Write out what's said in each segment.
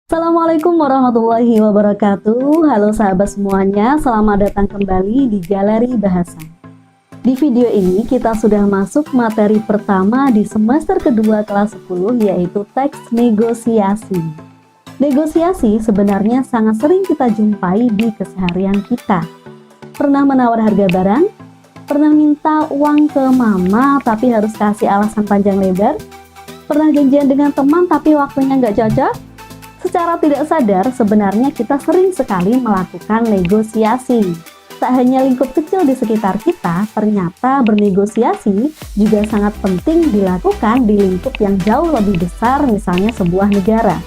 Assalamualaikum warahmatullahi wabarakatuh. Halo sahabat semuanya, selamat datang kembali di Galeri Bahasa. Di video ini kita sudah masuk materi pertama di semester kedua kelas 10, yaitu teks negosiasi. Negosiasi sebenarnya sangat sering kita jumpai di keseharian kita. Pernah menawar harga barang? Pernah minta uang ke mama tapi harus kasih alasan panjang lebar? Pernah janjian dengan teman tapi waktunya nggak cocok? Secara tidak sadar, sebenarnya kita sering sekali melakukan negosiasi. Tak hanya lingkup kecil di sekitar kita, ternyata bernegosiasi juga sangat penting dilakukan di lingkup yang jauh lebih besar, misalnya sebuah negara.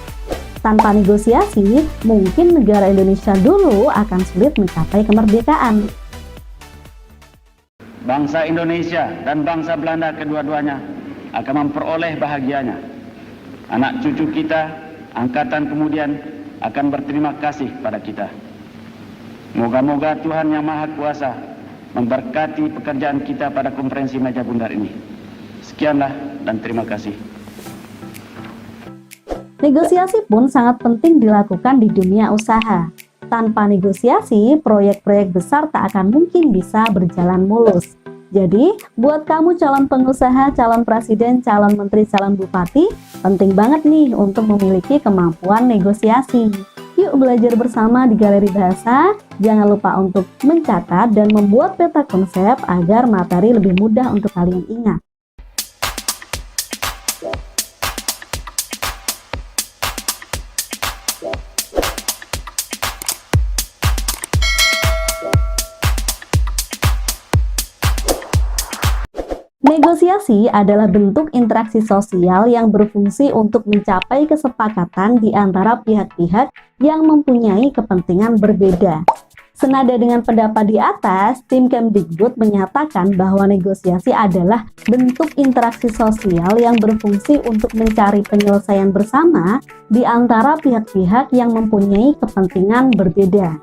Tanpa negosiasi, mungkin negara Indonesia dulu akan sulit mencapai kemerdekaan. Bangsa Indonesia dan bangsa Belanda kedua-duanya akan memperoleh bahagianya. Anak cucu kita, angkatan kemudian akan berterima kasih pada kita. Moga-moga Tuhan Yang Maha Kuasa memberkati pekerjaan kita pada konferensi meja bundar ini. Sekianlah dan terima kasih. Negosiasi pun sangat penting dilakukan di dunia usaha. Tanpa negosiasi, proyek-proyek besar tak akan mungkin bisa berjalan mulus. Jadi, buat kamu calon pengusaha, calon presiden, calon menteri, calon bupati, penting banget nih untuk memiliki kemampuan negosiasi. Yuk belajar bersama di Galeri Bahasa. Jangan lupa untuk mencatat dan membuat peta konsep agar materi lebih mudah untuk kalian ingat. Negosiasi adalah bentuk interaksi sosial yang berfungsi untuk mencapai kesepakatan di antara pihak-pihak yang mempunyai kepentingan berbeda. Senada dengan pendapat di atas, tim Kemdikbud menyatakan bahwa negosiasi adalah bentuk interaksi sosial yang berfungsi untuk mencari penyelesaian bersama di antara pihak-pihak yang mempunyai kepentingan berbeda.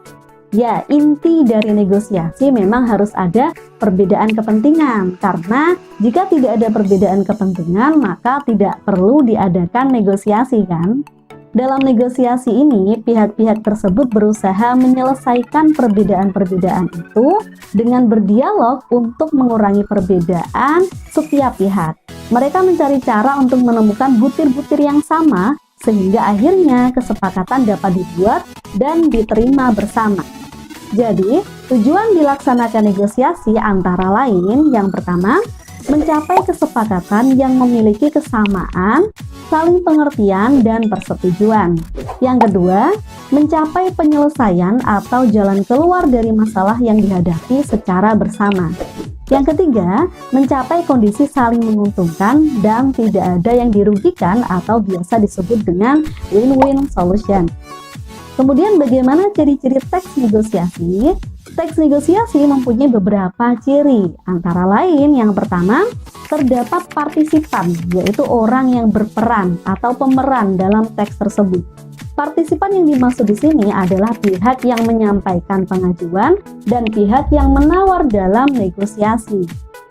Ya, inti dari negosiasi memang harus ada perbedaan kepentingan, karena jika tidak ada perbedaan kepentingan maka tidak perlu diadakan negosiasi kan? Dalam negosiasi ini, pihak-pihak tersebut berusaha menyelesaikan perbedaan-perbedaan itu dengan berdialog untuk mengurangi perbedaan setiap pihak. Mereka mencari cara untuk menemukan butir-butir yang sama sehingga akhirnya kesepakatan dapat dibuat dan diterima bersama. Jadi, tujuan dilaksanakan negosiasi antara lain yang pertama, mencapai kesepakatan yang memiliki kesamaan, saling pengertian, dan persetujuan. Yang kedua, mencapai penyelesaian atau jalan keluar dari masalah yang dihadapi secara bersama. Yang ketiga, mencapai kondisi saling menguntungkan dan tidak ada yang dirugikan atau biasa disebut dengan win-win solution. Kemudian bagaimana ciri-ciri teks negosiasi? Teks negosiasi mempunyai beberapa ciri, antara lain yang pertama, terdapat partisipan, yaitu orang yang berperan atau pemeran dalam teks tersebut. Partisipan yang dimaksud di sini adalah pihak yang menyampaikan pengajuan dan pihak yang menawar dalam negosiasi.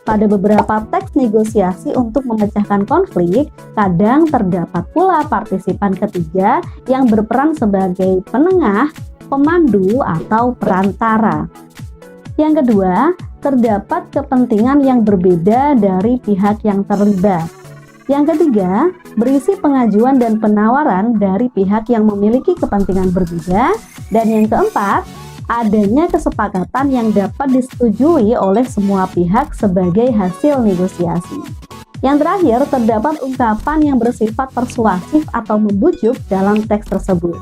Pada beberapa teks negosiasi untuk memecahkan konflik, kadang terdapat pula partisipan ketiga yang berperan sebagai penengah, pemandu, atau perantara. Yang kedua, terdapat kepentingan yang berbeda dari pihak yang terlibat. Yang ketiga, berisi pengajuan dan penawaran dari pihak yang memiliki kepentingan berbeda. Dan yang keempat, adanya kesepakatan yang dapat disetujui oleh semua pihak sebagai hasil negosiasi. Yang terakhir, terdapat ungkapan yang bersifat persuasif atau membujuk dalam teks tersebut.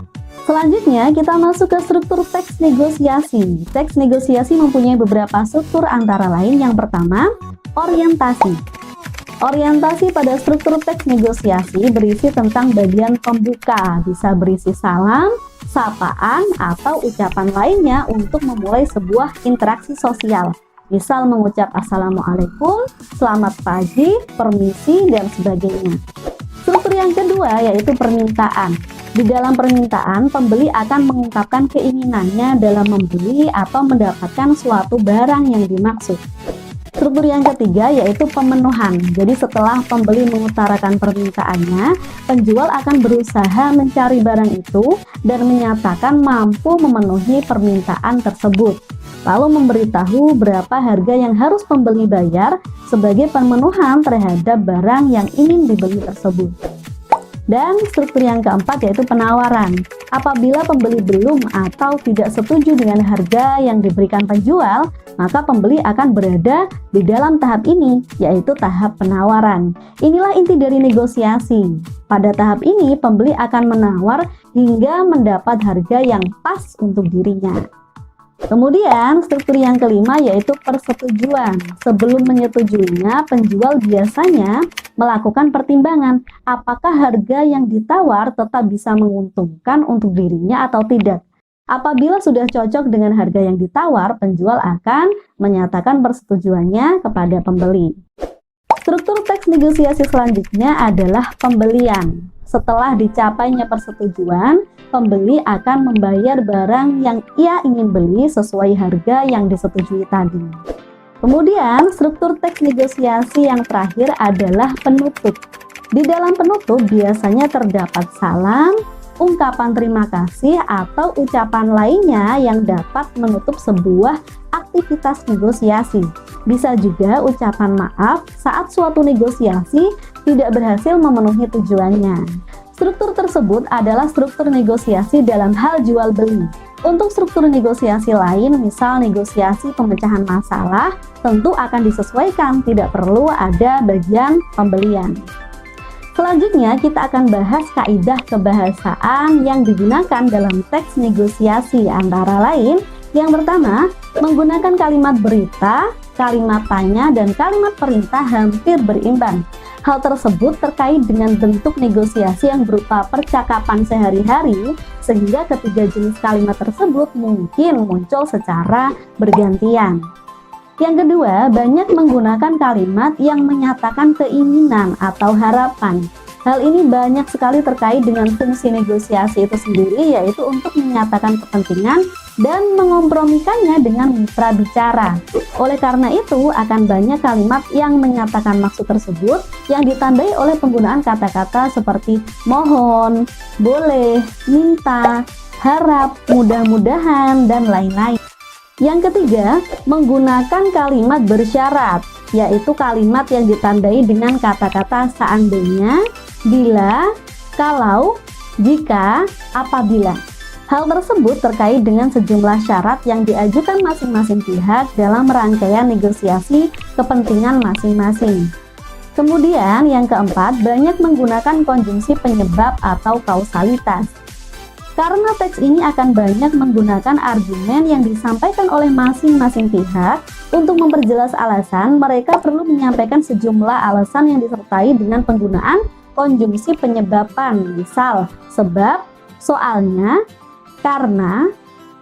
Selanjutnya, kita masuk ke struktur teks negosiasi. Teks negosiasi mempunyai beberapa struktur antara lain. Yang pertama, orientasi. Orientasi pada struktur teks negosiasi berisi tentang bagian pembuka, bisa berisi salam, sapaan, atau ucapan lainnya untuk memulai sebuah interaksi sosial. Misal mengucap Assalamualaikum, selamat pagi, permisi, dan sebagainya. Struktur yang kedua yaitu permintaan. Di dalam permintaan, pembeli akan mengungkapkan keinginannya dalam membeli atau mendapatkan suatu barang yang dimaksud. Struktur yang ketiga yaitu pemenuhan. Jadi setelah pembeli mengutarakan permintaannya, penjual akan berusaha mencari barang itu dan menyatakan mampu memenuhi permintaan tersebut. Lalu memberitahu berapa harga yang harus pembeli bayar sebagai pemenuhan terhadap barang yang ingin dibeli tersebut. Dan struktur yang keempat yaitu penawaran. Apabila pembeli belum atau tidak setuju dengan harga yang diberikan penjual, maka pembeli akan berada di dalam tahap ini, yaitu tahap penawaran. Inilah inti dari negosiasi. Pada tahap ini, pembeli akan menawar hingga mendapat harga yang pas untuk dirinya. Kemudian struktur yang kelima yaitu persetujuan. Sebelum menyetujuinya, penjual biasanya melakukan pertimbangan apakah harga yang ditawar tetap bisa menguntungkan untuk dirinya atau tidak. Apabila sudah cocok dengan harga yang ditawar, penjual akan menyatakan persetujuannya kepada pembeli. Struktur teks negosiasi selanjutnya adalah pembelian. Setelah dicapainya persetujuan, pembeli akan membayar barang yang ia ingin beli sesuai harga yang disetujui tadi. Kemudian, struktur teks negosiasi yang terakhir adalah penutup. Di dalam penutup biasanya terdapat salam, ungkapan terima kasih, atau ucapan lainnya yang dapat menutup sebuah aktivitas negosiasi. Bisa juga ucapan maaf saat suatu negosiasi tidak berhasil memenuhi tujuannya. Struktur tersebut adalah struktur negosiasi dalam hal jual beli. Untuk struktur negosiasi lain, misal negosiasi pemecahan masalah, tentu akan disesuaikan, tidak perlu ada bagian pembelian. Selanjutnya kita akan bahas kaidah kebahasaan yang digunakan dalam teks negosiasi, antara lain yang pertama, menggunakan kalimat berita, kalimat tanya, dan kalimat perintah hampir berimbang. Hal tersebut terkait dengan bentuk negosiasi yang berupa percakapan sehari-hari, sehingga ketiga jenis kalimat tersebut mungkin muncul secara bergantian. Yang kedua, banyak menggunakan kalimat yang menyatakan keinginan atau harapan. Hal ini banyak sekali terkait dengan fungsi negosiasi itu sendiri, yaitu untuk menyatakan kepentingan dan mengompromikannya dengan mitra bicara. Oleh karena itu, akan banyak kalimat yang menyatakan maksud tersebut yang ditandai oleh penggunaan kata-kata seperti mohon, boleh, minta, harap, mudah-mudahan, dan lain-lain. Yang ketiga, menggunakan kalimat bersyarat, yaitu kalimat yang ditandai dengan kata-kata seandainya, bila, kalau, jika, apabila. Hal tersebut terkait dengan sejumlah syarat yang diajukan masing-masing pihak dalam rangkaian negosiasi kepentingan masing-masing. Kemudian yang keempat, banyak menggunakan konjungsi penyebab atau kausalitas. Karena teks ini akan banyak menggunakan argumen yang disampaikan oleh masing-masing pihak, untuk memperjelas alasan, mereka perlu menyampaikan sejumlah alasan yang disertai dengan penggunaan konjungsi penyebaban, misal sebab, soalnya, karena,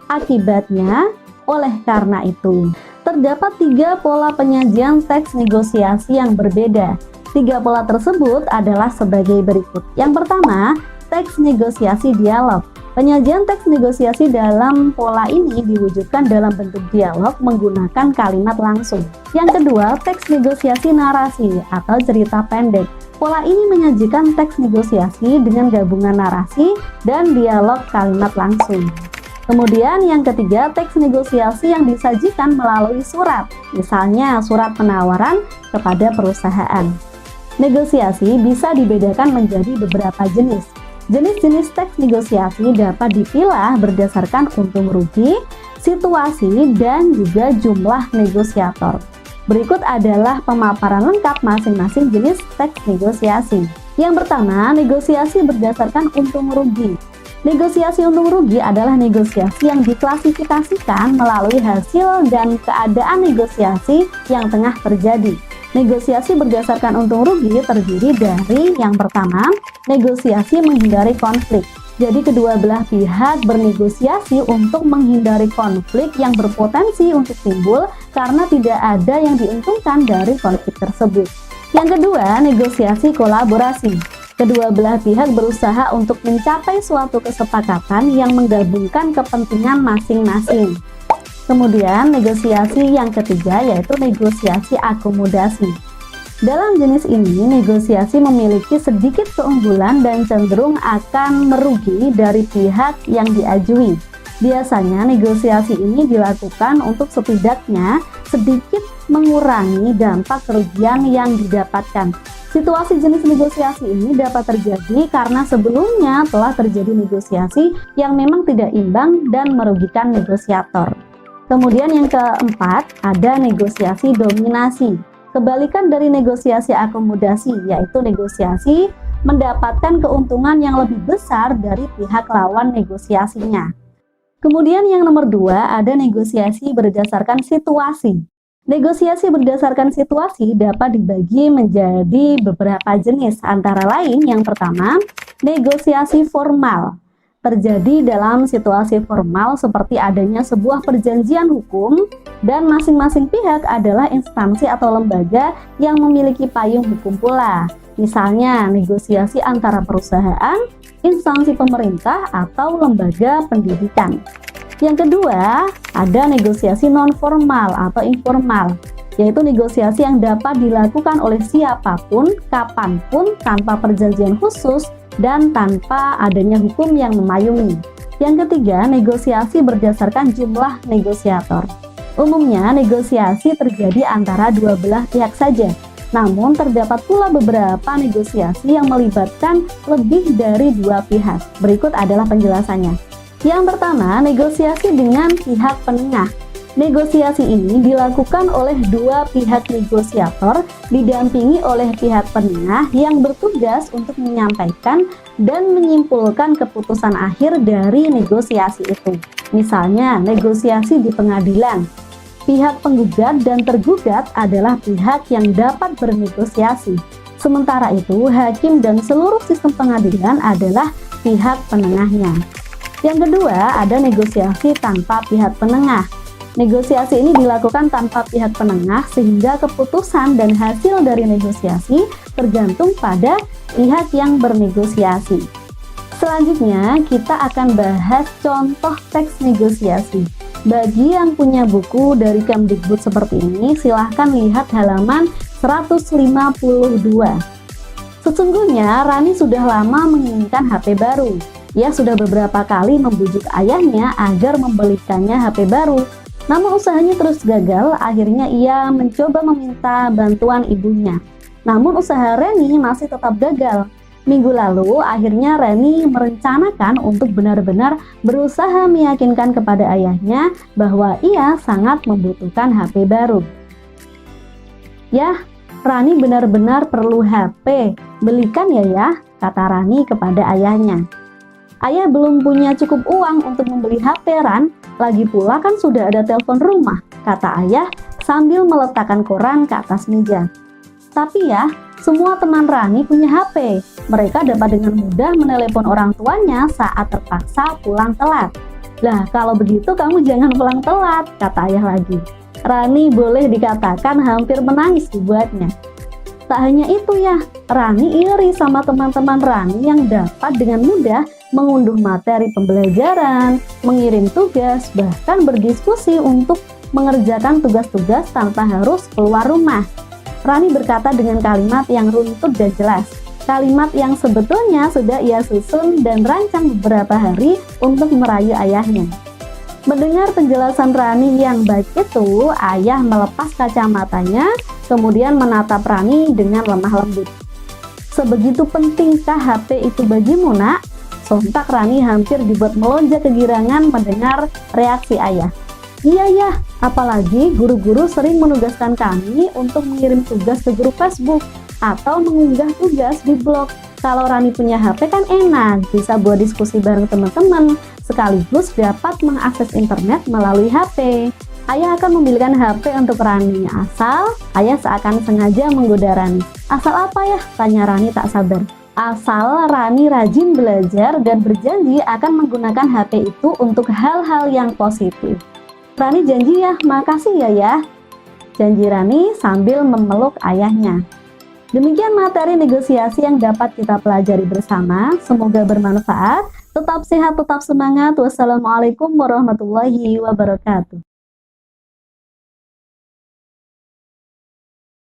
akibatnya, oleh karena itu. Terdapat 3 pola penyajian teks negosiasi yang berbeda. 3 pola tersebut adalah sebagai berikut. Yang pertama, teks negosiasi dialog. Penyajian teks negosiasi dalam pola ini diwujudkan dalam bentuk dialog menggunakan kalimat langsung. Yang kedua, teks negosiasi narasi atau cerita pendek. Pola ini menyajikan teks negosiasi dengan gabungan narasi dan dialog kalimat langsung. Kemudian yang ketiga, teks negosiasi yang disajikan melalui surat, misalnya surat penawaran kepada perusahaan. Negosiasi bisa dibedakan menjadi beberapa jenis. Jenis-jenis teks negosiasi dapat dipilah berdasarkan untung rugi, situasi, dan juga jumlah negosiator. Berikut adalah pemaparan lengkap masing-masing jenis teks negosiasi. Yang pertama, negosiasi berdasarkan untung rugi. Negosiasi untung rugi adalah negosiasi yang diklasifikasikan melalui hasil dan keadaan negosiasi yang tengah terjadi. Negosiasi berdasarkan untung rugi terdiri dari yang pertama, negosiasi menghindari konflik. Jadi kedua belah pihak bernegosiasi untuk menghindari konflik yang berpotensi untuk timbul karena tidak ada yang diuntungkan dari konflik tersebut. Yang kedua, negosiasi kolaborasi. Kedua belah pihak berusaha untuk mencapai suatu kesepakatan yang menggabungkan kepentingan masing-masing. Kemudian negosiasi yang ketiga yaitu negosiasi akomodasi. Dalam jenis ini, negosiasi memiliki sedikit keunggulan dan cenderung akan merugi dari pihak yang diajui. Biasanya negosiasi ini dilakukan untuk setidaknya sedikit mengurangi dampak kerugian yang didapatkan. Situasi jenis negosiasi ini dapat terjadi karena sebelumnya telah terjadi negosiasi yang memang tidak imbang dan merugikan negosiator. Kemudian yang keempat, ada negosiasi dominasi. Kebalikan dari negosiasi akomodasi, yaitu negosiasi mendapatkan keuntungan yang lebih besar dari pihak lawan negosiasinya. Kemudian yang nomor 2, ada negosiasi berdasarkan situasi. Negosiasi berdasarkan situasi dapat dibagi menjadi beberapa jenis, antara lain yang pertama, negosiasi formal. Terjadi dalam situasi formal seperti adanya sebuah perjanjian hukum dan masing-masing pihak adalah instansi atau lembaga yang memiliki payung hukum pula. Misalnya negosiasi antara perusahaan, instansi pemerintah, atau lembaga pendidikan. Yang kedua, ada negosiasi non-formal atau informal, yaitu negosiasi yang dapat dilakukan oleh siapapun, kapanpun, tanpa perjanjian khusus, dan tanpa adanya hukum yang memayungi. Yang ketiga, negosiasi berdasarkan jumlah negosiator. Umumnya, negosiasi terjadi antara dua belah pihak saja. Namun, terdapat pula beberapa negosiasi yang melibatkan lebih dari dua pihak. Berikut adalah penjelasannya. Yang pertama, negosiasi dengan pihak penengah. Negosiasi ini dilakukan oleh dua pihak negosiator didampingi oleh pihak penengah yang bertugas untuk menyampaikan dan menyimpulkan keputusan akhir dari negosiasi itu. Misalnya, negosiasi di pengadilan. Pihak penggugat dan tergugat adalah pihak yang dapat bernegosiasi. Sementara itu, hakim dan seluruh sistem pengadilan adalah pihak penengahnya. Yang kedua, ada negosiasi tanpa pihak penengah. Negosiasi ini dilakukan tanpa pihak penengah sehingga keputusan dan hasil dari negosiasi tergantung pada pihak yang bernegosiasi. Selanjutnya, kita akan bahas contoh teks negosiasi. Bagi yang punya buku dari Kemdikbud seperti ini, silahkan lihat halaman 152. Sesungguhnya, Rani sudah lama menginginkan HP baru. Ia sudah beberapa kali membujuk ayahnya agar membelikannya HP baru. Namun usahanya terus gagal, akhirnya ia mencoba meminta bantuan ibunya. Namun usaha Reni masih tetap gagal. Minggu lalu, akhirnya Reni merencanakan untuk benar-benar berusaha meyakinkan kepada ayahnya bahwa ia sangat membutuhkan HP baru. "Yah, Rani benar-benar perlu HP, belikan ya," kata Rani kepada ayahnya. "Ayah belum punya cukup uang untuk membeli HP, Ran. Lagi pula kan sudah ada telepon rumah," kata ayah sambil meletakkan koran ke atas meja. "Tapi ya, semua teman Rani punya HP. Mereka dapat dengan mudah menelepon orang tuanya saat terpaksa pulang telat." "Lah, kalau begitu kamu jangan pulang telat," kata ayah lagi. Rani boleh dikatakan hampir menangis dibuatnya. Tak hanya itu ya, Rani iri sama teman-teman Rani yang dapat dengan mudah mengunduh materi pembelajaran, mengirim tugas, bahkan berdiskusi untuk mengerjakan tugas-tugas tanpa harus keluar rumah. Rani berkata dengan kalimat yang runtut dan jelas, kalimat yang sebetulnya sudah ia susun dan rancang beberapa hari untuk merayu ayahnya. Mendengar penjelasan Rani yang baik itu, ayah melepas kacamatanya, kemudian menatap Rani dengan lemah lembut. "Sebegitu pentingkah HP itu bagimu, Nak?" Sontak Rani hampir dibuat melonjak kegirangan mendengar reaksi ayah. "Iya ya, apalagi guru-guru sering menugaskan kami untuk mengirim tugas ke grup Facebook atau mengunggah tugas di blog. Kalau Rani punya HP kan enak, bisa buat diskusi bareng teman-teman, sekaligus dapat mengakses internet melalui HP. Ayah akan membelikan HP untuk Rani, asal ayah seakan sengaja menggoda Rani." "Asal apa ya?" tanya Rani tak sabar. "Asal Rani rajin belajar dan berjanji akan menggunakan HP itu untuk hal-hal yang positif." "Rani janji ya, makasih ya," janji Rani sambil memeluk ayahnya. Demikian materi negosiasi yang dapat kita pelajari bersama. Semoga bermanfaat. Tetap sehat, tetap semangat. Wassalamualaikum warahmatullahi wabarakatuh.